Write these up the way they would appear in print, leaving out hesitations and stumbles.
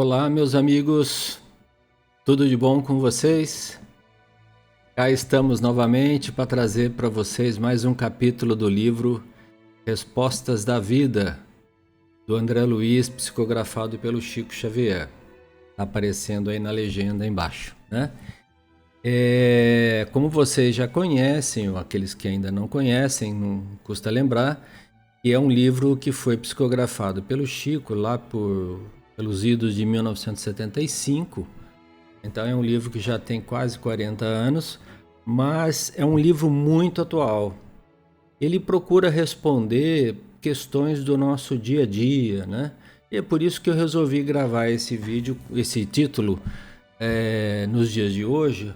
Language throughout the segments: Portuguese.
Olá, meus amigos, tudo de bom com vocês? Cá estamos novamente para trazer para vocês mais um capítulo do livro Respostas da Vida, do André Luiz, psicografado pelo Chico Xavier. Está aparecendo aí na legenda embaixo, né? Como vocês já conhecem, ou aqueles que ainda não conhecem, não custa lembrar, que é um livro que foi psicografado pelo Chico lá pelos idos de 1975. Então é um livro que já tem quase 40 anos, mas é um livro muito atual. Ele procura responder questões do nosso dia a dia, né? E é por isso que eu resolvi gravar esse vídeo, esse título, nos dias de hoje,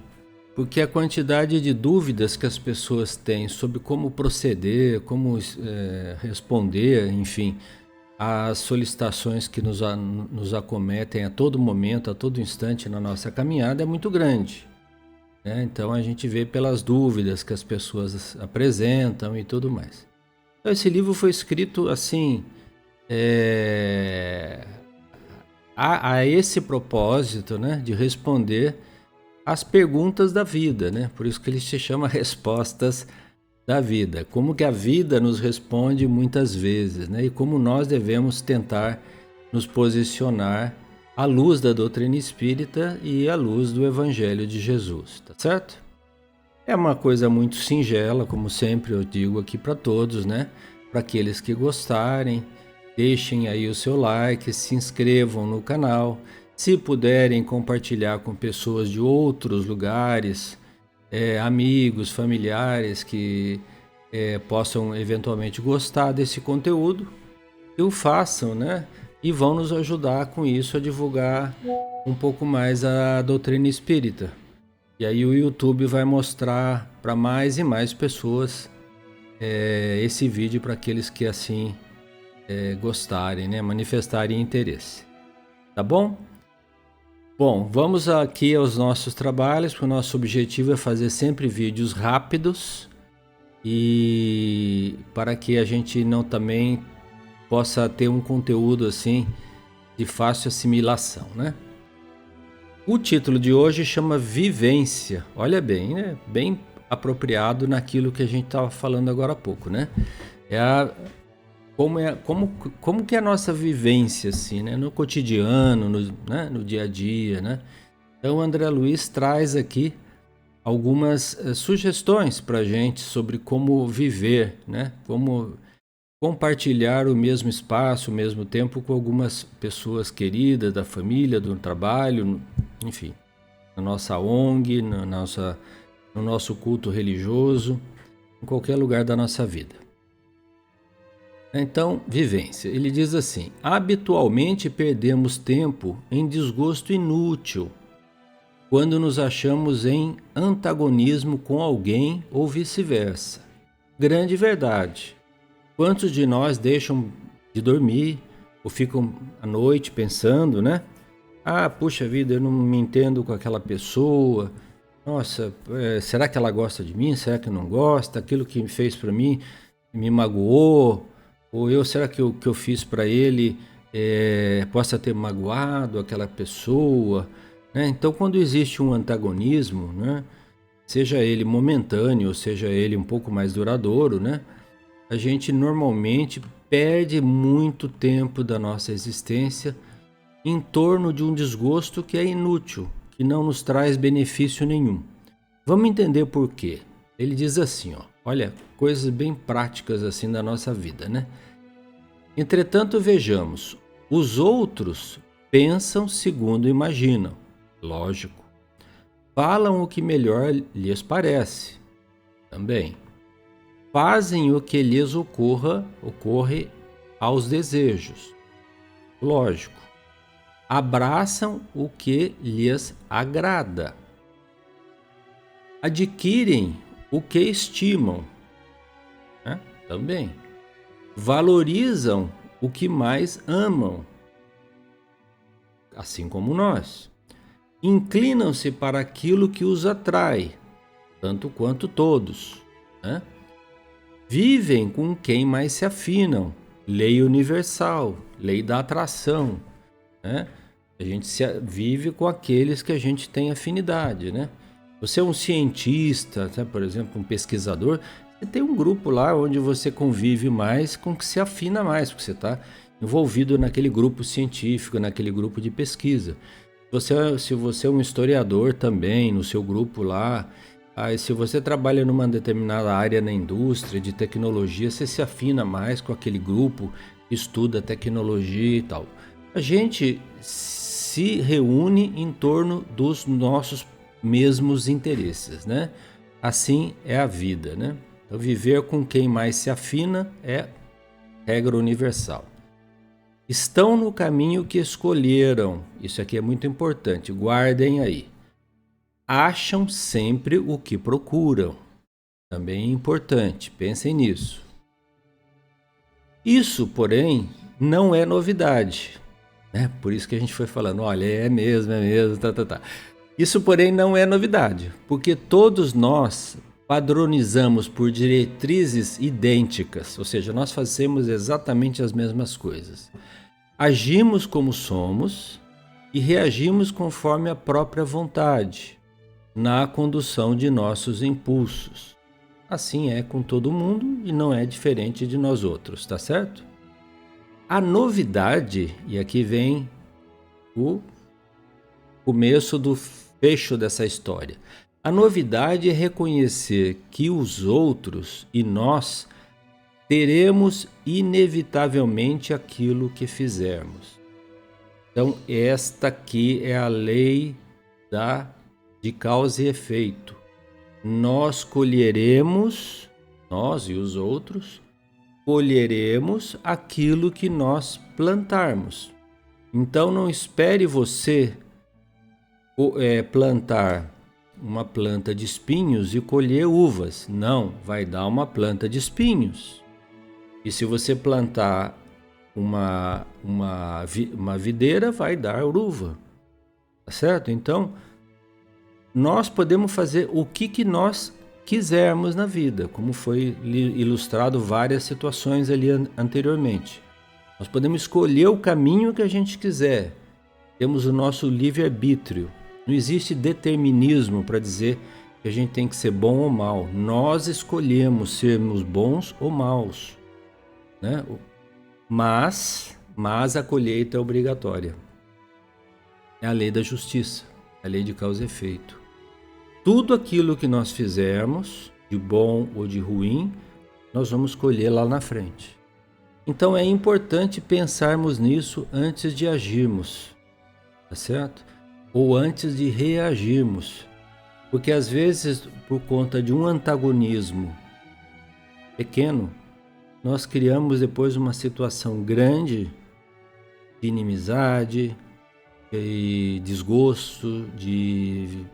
porque a quantidade de dúvidas que as pessoas têm sobre como proceder, como responder, enfim, às solicitações que nos acometem a todo momento, a todo instante na nossa caminhada é muito grande, né? Então a gente vê pelas dúvidas que as pessoas apresentam e tudo mais. Então, esse livro foi escrito assim, a esse propósito, né, de responder as perguntas da vida, né? Por isso que ele se chama Respostas da Vida. Como que a vida nos responde muitas vezes, né? E como nós devemos tentar nos posicionar à luz da doutrina espírita e à luz do Evangelho de Jesus, tá certo? É uma coisa muito singela, como sempre eu digo aqui para todos, né? Para aqueles que gostarem, deixem aí o seu like, se inscrevam no canal. Se puderem compartilhar com pessoas de outros lugares, amigos, familiares que possam eventualmente gostar desse conteúdo, que o façam, né? E vão nos ajudar com isso a divulgar um pouco mais a doutrina espírita. E aí o YouTube vai mostrar para mais e mais pessoas esse vídeo para aqueles que assim gostarem, né? Manifestarem interesse. Tá bom? Bom, vamos aqui aos nossos trabalhos, porque o nosso objetivo é fazer sempre vídeos rápidos e para que a gente não também possa ter um conteúdo assim de fácil assimilação, né? O título de hoje chama Vivência. Olha bem, né? Bem apropriado naquilo que a gente estava falando agora há pouco, né? Como que é a nossa vivência, assim, né? No cotidiano, no dia a dia, né? Então, o André Luiz traz aqui algumas sugestões para a gente sobre como viver, né? Como compartilhar o mesmo espaço, o mesmo tempo com algumas pessoas queridas da família, do trabalho, enfim, na nossa ONG, no nosso culto religioso, em qualquer lugar da nossa vida. Então, vivência. Ele diz assim: habitualmente perdemos tempo em desgosto inútil, quando nos achamos em antagonismo com alguém ou vice-versa. Grande verdade. Quantos de nós deixam de dormir ou ficam à noite pensando, né? Ah, puxa vida, eu não me entendo com aquela pessoa. Nossa, será que ela gosta de mim? Será que não gosta? Aquilo que fez para mim me magoou? Ou será que o que eu fiz para ele possa ter magoado aquela pessoa? Né? Então, quando existe um antagonismo, né? Seja ele momentâneo, ou seja ele um pouco mais duradouro, né? A gente normalmente perde muito tempo da nossa existência em torno de um desgosto que é inútil, que não nos traz benefício nenhum. Vamos entender por quê. Ele diz assim, ó, olha, coisas bem práticas assim da nossa vida, né? Entretanto, vejamos, os outros pensam segundo imaginam, lógico. Falam o que melhor lhes parece, também. Fazem o que lhes ocorre aos desejos, lógico. Abraçam o que lhes agrada. Adquirem o que estimam, né? Também. Valorizam o que mais amam, assim como nós. Inclinam-se para aquilo que os atrai, tanto quanto todos, né? Vivem com quem mais se afinam, lei universal, lei da atração, né? A gente vive com aqueles que a gente tem afinidade, né? Você é um cientista, tá? Por exemplo, um pesquisador, você tem um grupo lá onde você convive mais, com que se afina mais, porque você está envolvido naquele grupo científico, naquele grupo de pesquisa. Se você é um historiador também, no seu grupo lá, se você trabalha numa determinada área na indústria de tecnologia, você se afina mais com aquele grupo que estuda tecnologia e tal. A gente se reúne em torno dos nossos mesmos interesses, né? Assim é a vida, né? Então, viver com quem mais se afina é regra universal. Estão no caminho que escolheram. Isso aqui é muito importante, guardem aí. Acham sempre o que procuram. Também é importante, pensem nisso. Isso, porém, não é novidade, né? Por isso que a gente foi falando, olha, é mesmo, tá. Isso, porém, não é novidade, porque todos nós padronizamos por diretrizes idênticas, ou seja, nós fazemos exatamente as mesmas coisas. Agimos como somos e reagimos conforme a própria vontade, na condução de nossos impulsos. Assim é com todo mundo e não é diferente de nós outros, tá certo? A novidade, e aqui vem o começo do fecho dessa história. A novidade é reconhecer que os outros e nós teremos inevitavelmente aquilo que fizermos. Então, esta aqui é a lei de causa e efeito. Nós colheremos, nós e os outros, colheremos aquilo que nós plantarmos. Então, não espere você plantar uma planta de espinhos e colher uvas. Não, vai dar uma planta de espinhos. E se você plantar uma videira, vai dar uva. Tá certo? Então, nós podemos fazer o que nós quisermos na vida, como foi ilustrado várias situações ali anteriormente. Nós podemos escolher o caminho que a gente quiser. Temos o nosso livre-arbítrio. Não existe determinismo para dizer que a gente tem que ser bom ou mal. Nós escolhemos sermos bons ou maus, né? Mas a colheita é obrigatória. É a lei da justiça, a lei de causa e efeito. Tudo aquilo que nós fizermos, de bom ou de ruim, nós vamos colher lá na frente. Então é importante pensarmos nisso antes de agirmos, tá certo? Ou antes de reagirmos. Porque às vezes, por conta de um antagonismo pequeno, nós criamos depois uma situação grande de inimizade, de desgosto, de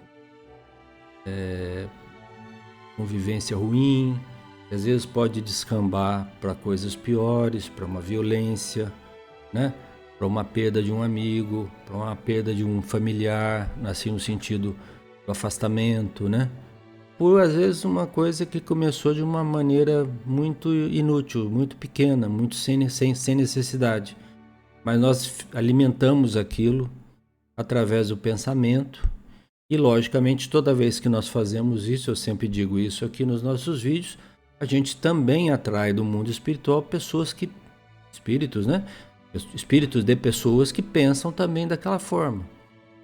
convivência ruim, que às vezes pode descambar para coisas piores, para uma violência, né? Para uma perda de um amigo, para uma perda de um familiar, assim no sentido do afastamento, né? Por às vezes uma coisa que começou de uma maneira muito inútil, muito pequena, muito sem necessidade. Mas nós alimentamos aquilo através do pensamento e, logicamente, toda vez que nós fazemos isso, eu sempre digo isso aqui nos nossos vídeos, a gente também atrai do mundo espiritual espíritos, né? Espíritos de pessoas que pensam também daquela forma.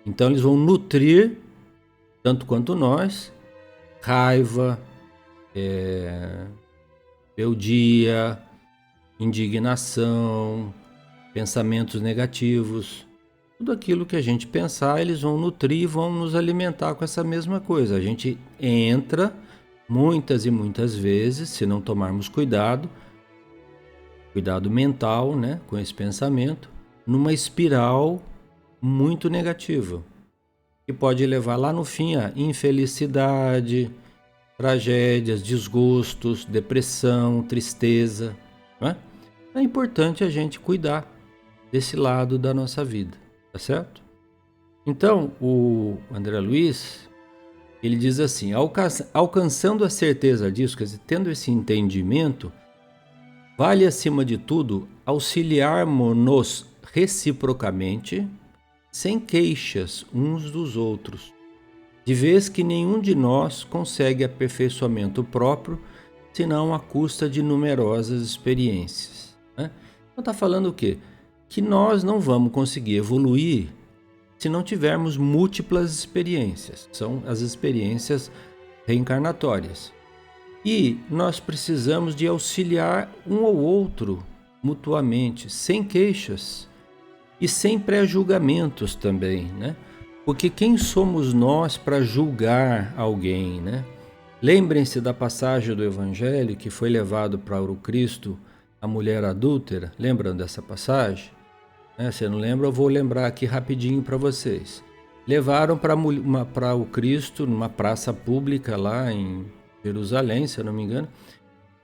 Então eles vão nutrir, tanto quanto nós, raiva, rebeldia, indignação, pensamentos negativos. Tudo aquilo que a gente pensar, eles vão nutrir e vão nos alimentar com essa mesma coisa. A gente entra muitas e muitas vezes, se não tomarmos cuidado mental, né, com esse pensamento, numa espiral muito negativa, que pode levar lá no fim a infelicidade, tragédias, desgostos, depressão, tristeza, né? É importante a gente cuidar desse lado da nossa vida, tá certo? Então, o André Luiz, ele diz assim, alcançando a certeza disso, quer dizer, tendo esse entendimento, vale acima de tudo auxiliarmos-nos reciprocamente, sem queixas uns dos outros, de vez que nenhum de nós consegue aperfeiçoamento próprio, senão à custa de numerosas experiências. Né? Então está falando o quê? Que nós não vamos conseguir evoluir se não tivermos múltiplas experiências. São as experiências reencarnatórias. E nós precisamos de auxiliar um ao outro mutuamente, sem queixas e sem pré-julgamentos também, né? Porque quem somos nós para julgar alguém, né? Lembrem-se da passagem do Evangelho que foi levado para o Cristo a mulher adúltera. Lembram dessa passagem? Se não lembra, eu vou lembrar aqui rapidinho para vocês. Levaram para o Cristo numa praça pública lá em Jerusalém, se eu não me engano,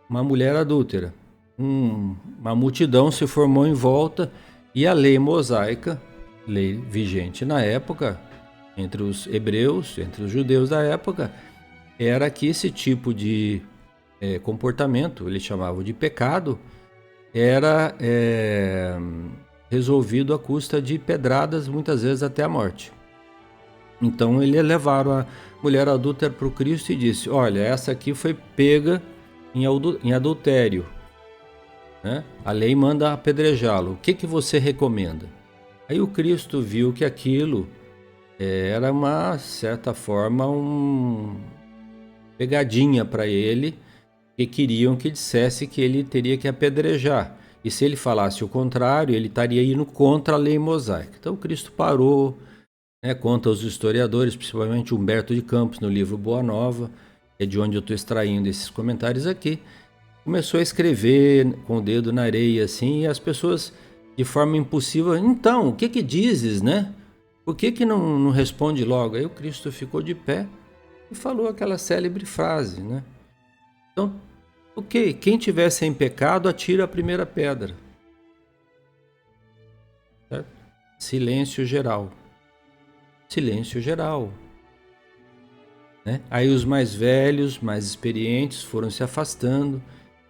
uma mulher adúltera. Uma multidão se formou em volta e a lei mosaica, lei vigente na época, entre os hebreus, entre os judeus da época, era que esse tipo de comportamento, eles chamavam de pecado, era resolvido à custa de pedradas, muitas vezes até a morte. Então eles levaram a mulher adúltera para o Cristo e disse: olha, essa aqui foi pega em adultério, né? A lei manda apedrejá-lo. O que você recomenda? Aí o Cristo viu que aquilo era uma certa forma pegadinha para ele, que queriam que dissesse que ele teria que apedrejar. E se ele falasse o contrário, ele estaria indo contra a lei mosaica. Então Cristo parou, conta os historiadores, principalmente Humberto de Campos, no livro Boa Nova, é de onde eu estou extraindo esses comentários aqui, começou a escrever com o dedo na areia, assim, e as pessoas, de forma impulsiva, então, o que dizes, né? Por que não responde logo? Aí o Cristo ficou de pé e falou aquela célebre frase, né? Então, ok, quem tiver sem pecado, atira a primeira pedra. Certo? Silêncio geral. Silêncio geral. Né? Aí os mais velhos, mais experientes foram se afastando.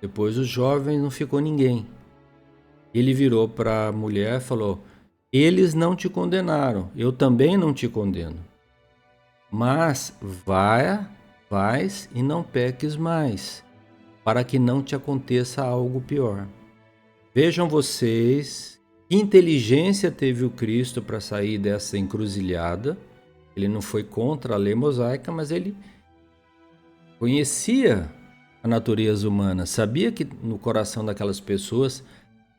Depois os jovens, não ficou ninguém. Ele virou para a mulher e falou: eles não te condenaram, eu também não te condeno. Mas vais e não peques mais, para que não te aconteça algo pior. Vejam vocês que inteligência teve o Cristo para sair dessa encruzilhada. Ele não foi contra a lei mosaica, mas ele conhecia a natureza humana, sabia que no coração daquelas pessoas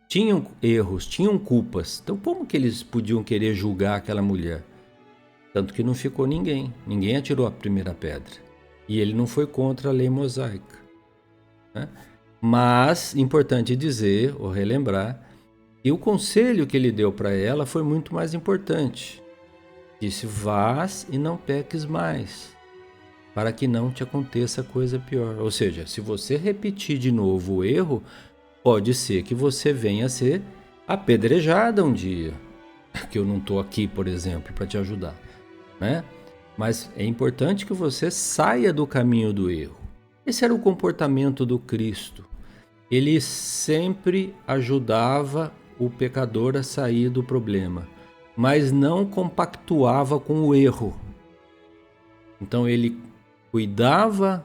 tinham erros, tinham culpas. Então como que eles podiam querer julgar aquela mulher? Tanto que não ficou ninguém atirou a primeira pedra. E ele não foi contra a lei mosaica, né? Mas, importante dizer, ou relembrar, que o conselho que ele deu para ela foi muito mais importante. Disse: vás e não peques mais, para que não te aconteça coisa pior. Ou seja, se você repetir de novo o erro, pode ser que você venha a ser apedrejada um dia. Que eu não estou aqui, por exemplo, para te ajudar, né? Mas é importante que você saia do caminho do erro. Esse era o comportamento do Cristo. Ele sempre ajudava o pecador a sair do problema, mas não compactuava com o erro. Então ele cuidava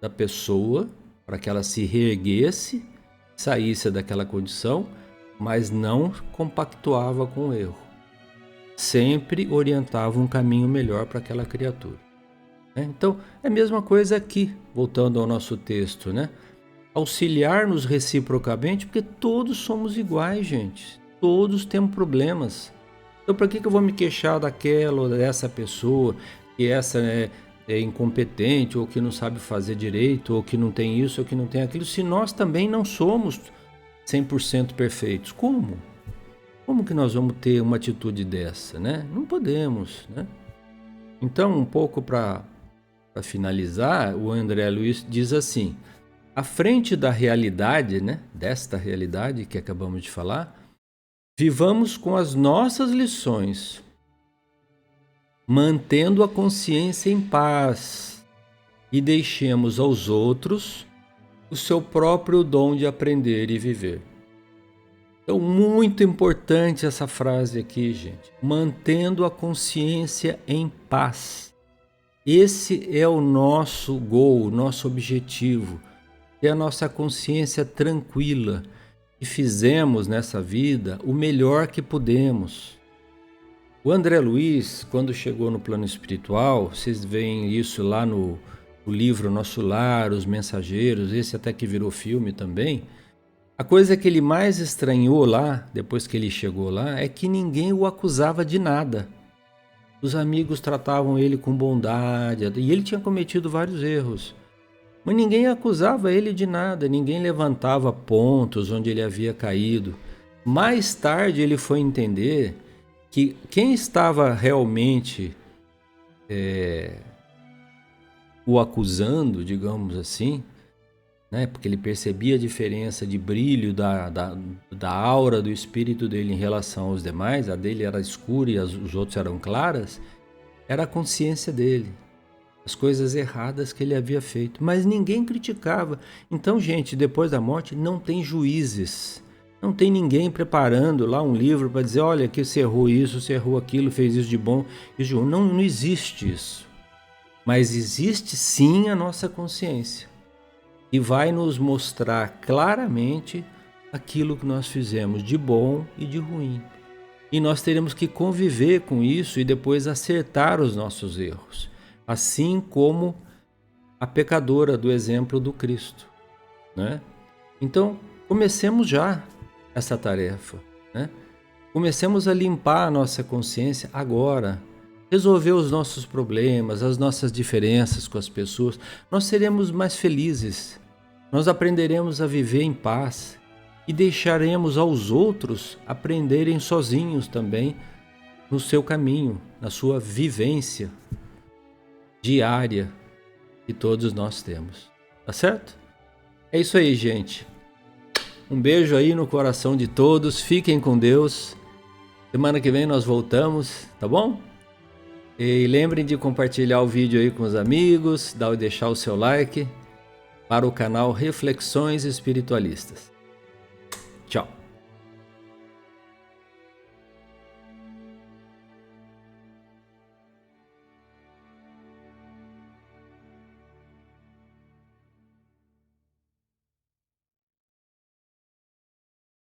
da pessoa para que ela se reerguesse, saísse daquela condição, mas não compactuava com o erro. Sempre orientava um caminho melhor para aquela criatura. Então, é a mesma coisa aqui, voltando ao nosso texto, né? Auxiliar-nos reciprocamente, porque todos somos iguais, gente. Todos temos problemas. Então, para que eu vou me queixar daquela ou dessa pessoa, que essa é incompetente, ou que não sabe fazer direito, ou que não tem isso, ou que não tem aquilo, se nós também não somos 100% perfeitos? Como? Como que nós vamos ter uma atitude dessa, né? Não podemos, né? Então, um pouco para finalizar, o André Luiz diz assim: à frente da realidade, né, desta realidade que acabamos de falar, vivamos com as nossas lições, mantendo a consciência em paz, e deixemos aos outros o seu próprio dom de aprender e viver. Então, muito importante essa frase aqui, gente. Mantendo a consciência em paz. Esse é o nosso goal, o nosso objetivo. Ter a nossa consciência tranquila. E fizemos nessa vida o melhor que pudemos. O André Luiz, quando chegou no plano espiritual, vocês veem isso lá no livro Nosso Lar, Os Mensageiros, esse até que virou filme também. A coisa que ele mais estranhou lá, depois que ele chegou lá, é que ninguém o acusava de nada. Os amigos tratavam ele com bondade, e ele tinha cometido vários erros. Mas ninguém acusava ele de nada, ninguém levantava pontos onde ele havia caído. Mais tarde ele foi entender que quem estava realmente o acusando, digamos assim, né, porque ele percebia a diferença de brilho da aura do espírito dele em relação aos demais, a dele era escura e os outros eram claras, era a consciência dele, as coisas erradas que ele havia feito, mas ninguém criticava. Então, gente, depois da morte não tem juízes, não tem ninguém preparando lá um livro para dizer, olha, que você errou isso, você errou aquilo, fez isso de bom, isso de bom. Não existe isso. Mas existe sim a nossa consciência, e vai nos mostrar claramente aquilo que nós fizemos de bom e de ruim. E nós teremos que conviver com isso e depois acertar os nossos erros, assim como a pecadora do exemplo do Cristo, né? Então, comecemos já essa tarefa, né? Comecemos a limpar a nossa consciência agora, resolver os nossos problemas, as nossas diferenças com as pessoas. Nós seremos mais felizes, nós aprenderemos a viver em paz e deixaremos aos outros aprenderem sozinhos também no seu caminho, na sua vivência diária que todos nós temos. Tá certo? É isso aí, gente. Um beijo aí no coração de todos. Fiquem com Deus. Semana que vem nós voltamos, tá bom? E lembrem de compartilhar o vídeo aí com os amigos, deixar o seu like para o canal Reflexões Espiritualistas. Tchau!